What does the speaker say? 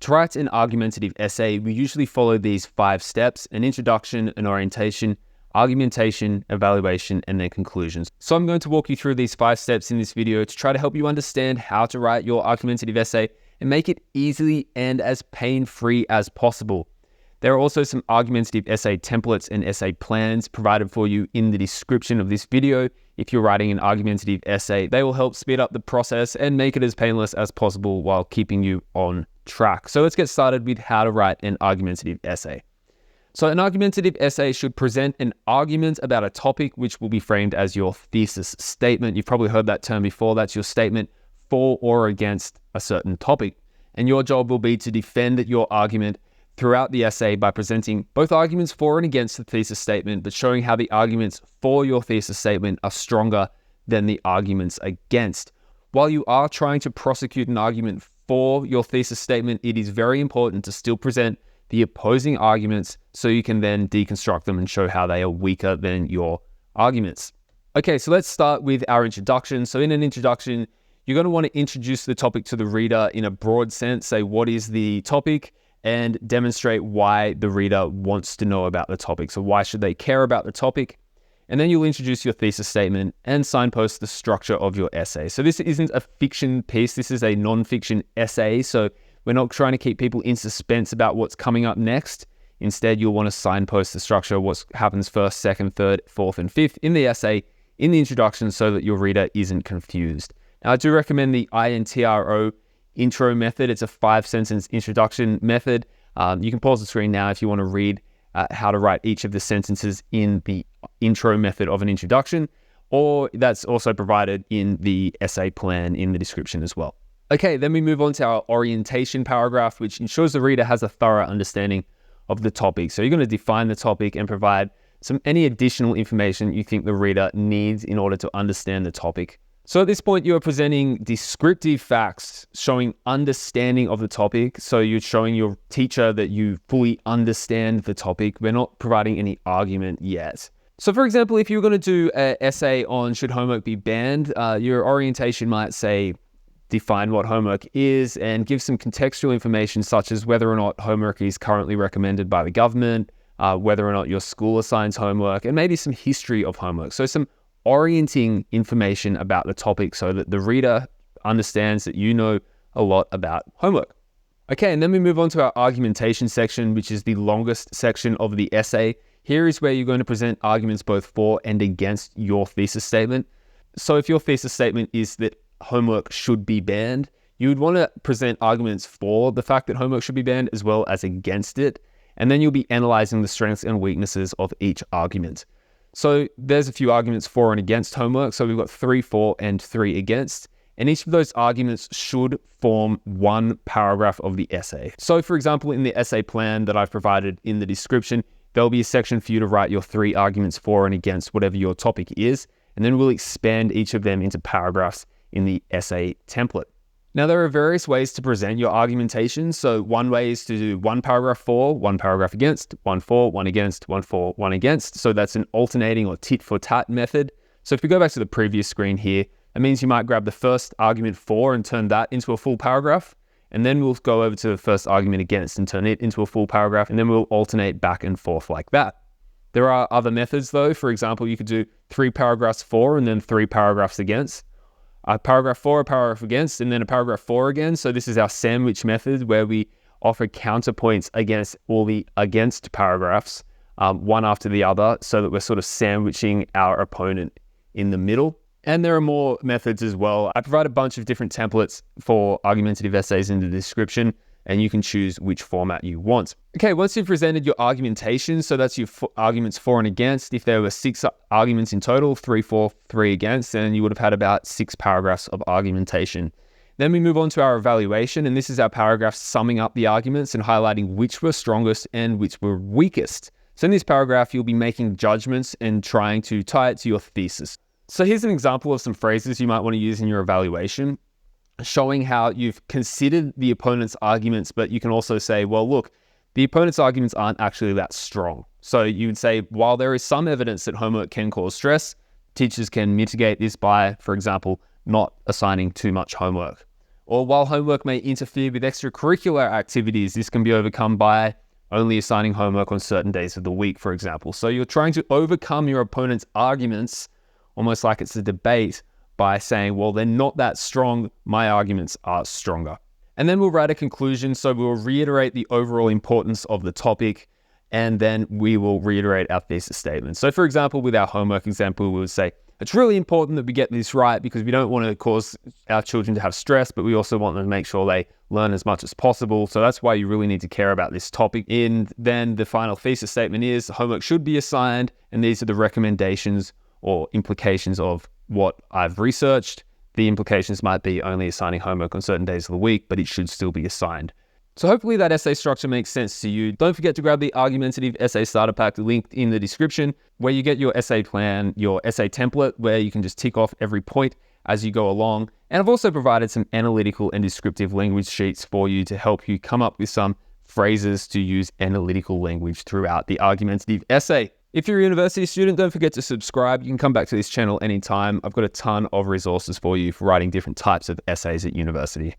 To write an argumentative essay, we usually follow these 5 steps: an introduction, an orientation, argumentation, evaluation, and then conclusions. So I'm going to walk you through these 5 steps in this video to try to help you understand how to write your argumentative essay and make it easily and as pain-free as possible. There are also some argumentative essay templates and essay plans provided for you in the description of this video. If you're writing an argumentative essay, they will help speed up the process and make it as painless as possible while keeping you on track. So let's get started with how to write an argumentative essay. So an argumentative essay should present an argument about a topic which will be framed as your thesis statement. You've probably heard that term before. That's your statement for or against a certain topic. And your job will be to defend your argument throughout the essay by presenting both arguments for and against the thesis statement, but showing how the arguments for your thesis statement are stronger than the arguments against. While you are trying to prosecute an argument for your thesis statement, it is very important to still present the opposing arguments so you can then deconstruct them and show how they are weaker than your arguments. Okay, so let's start with our introduction. So in an introduction, you're going to want to introduce the topic to the reader in a broad sense, say what is the topic, and demonstrate why the reader wants to know about the topic. So why should they care about the topic? And then you'll introduce your thesis statement and signpost the structure of your essay. So this isn't a fiction piece. This is a non-fiction essay. So we're not trying to keep people in suspense about what's coming up next. Instead, you'll want to signpost the structure of what happens first, second, third, fourth, and fifth in the essay, in the introduction, so that your reader isn't confused. Now, I do recommend the INTRO intro method. It's a 5-sentence introduction method. You can pause the screen now if you want to read how to write each of the sentences in the intro method of an introduction, or that's also provided in the essay plan in the description as well. Okay, then we move on to our orientation paragraph, which ensures the reader has a thorough understanding of the topic. So you're going to define the topic and provide any additional information you think the reader needs in order to understand the topic. So at this point, you are presenting descriptive facts showing understanding of the topic. So you're showing your teacher that you fully understand the topic. We're not providing any argument yet. So for example, if you're going to do an essay on should homework be banned, your orientation might say, define what homework is and give some contextual information such as whether or not homework is currently recommended by the government, whether or not your school assigns homework, and maybe some history of homework. So some orienting information about the topic so that the reader understands that you know a lot about homework. Okay, and then we move on to our argumentation section, which is the longest section of the essay. Here is where you're going to present arguments both for and against your thesis statement. So if your thesis statement is that homework should be banned, you would want to present arguments for the fact that homework should be banned as well as against it. And then you'll be analyzing the strengths and weaknesses of each argument. So there's a few arguments for and against homework. So we've got 3 for and 3 against. And each of those arguments should form one paragraph of the essay. So for example, in the essay plan that I've provided in the description, there'll be a section for you to write your 3 arguments for and against whatever your topic is. And then we'll expand each of them into paragraphs in the essay template. Now, there are various ways to present your argumentation. So one way is to do 1 paragraph for, 1 paragraph against, 1 for, 1 against, 1 for, 1 against. So that's an alternating or tit for tat method. So if we go back to the previous screen here, that means you might grab the first argument for and turn that into a full paragraph. And then we'll go over to the first argument against and turn it into a full paragraph. And then we'll alternate back and forth like that. There are other methods though. For example, you could do 3 paragraphs for and then 3 paragraphs against. A paragraph for, a paragraph against, and then a paragraph for again. So this is our sandwich method where we offer counterpoints against all the against paragraphs, one after the other, so that we're sort of sandwiching our opponent in the middle. And there are more methods as well. I provide a bunch of different templates for argumentative essays in the description, and you can choose which format you want. Okay, once you've presented your argumentation, so that's your arguments for and against. If there were 6 arguments in total, 3 for, 3 against, then you would have had about 6 paragraphs of argumentation. Then we move on to our evaluation, and this is our paragraph summing up the arguments and highlighting which were strongest and which were weakest. So in this paragraph, you'll be making judgments and trying to tie it to your thesis. So here's an example of some phrases you might want to use in your evaluation, showing how you've considered the opponent's arguments, but you can also say, well, look, the opponent's arguments aren't actually that strong. So you would say, while there is some evidence that homework can cause stress, teachers can mitigate this by, for example, not assigning too much homework. Or while homework may interfere with extracurricular activities, this can be overcome by only assigning homework on certain days of the week, for example. So you're trying to overcome your opponent's arguments, almost like it's a debate, by saying, well, they're not that strong, my arguments are stronger. And then we'll write a conclusion, so we'll reiterate the overall importance of the topic, and then we will reiterate our thesis statement. So for example, with our homework example, we would say, it's really important that we get this right because we don't want to cause our children to have stress, but we also want them to make sure they learn as much as possible. So that's why you really need to care about this topic. And then the final thesis statement is homework should be assigned, and these are the recommendations or implications of what I've researched. The implications might be only assigning homework on certain days of the week, but it should still be assigned. So hopefully that essay structure makes sense to you. Don't forget to grab the Argumentative Essay Starter Pack linked in the description, where you get your essay plan, your essay template, where you can just tick off every point as you go along. And I've also provided some analytical and descriptive language sheets for you to help you come up with some phrases to use analytical language throughout the argumentative essay. If you're a university student, don't forget to subscribe. You can come back to this channel anytime. I've got a ton of resources for you for writing different types of essays at university.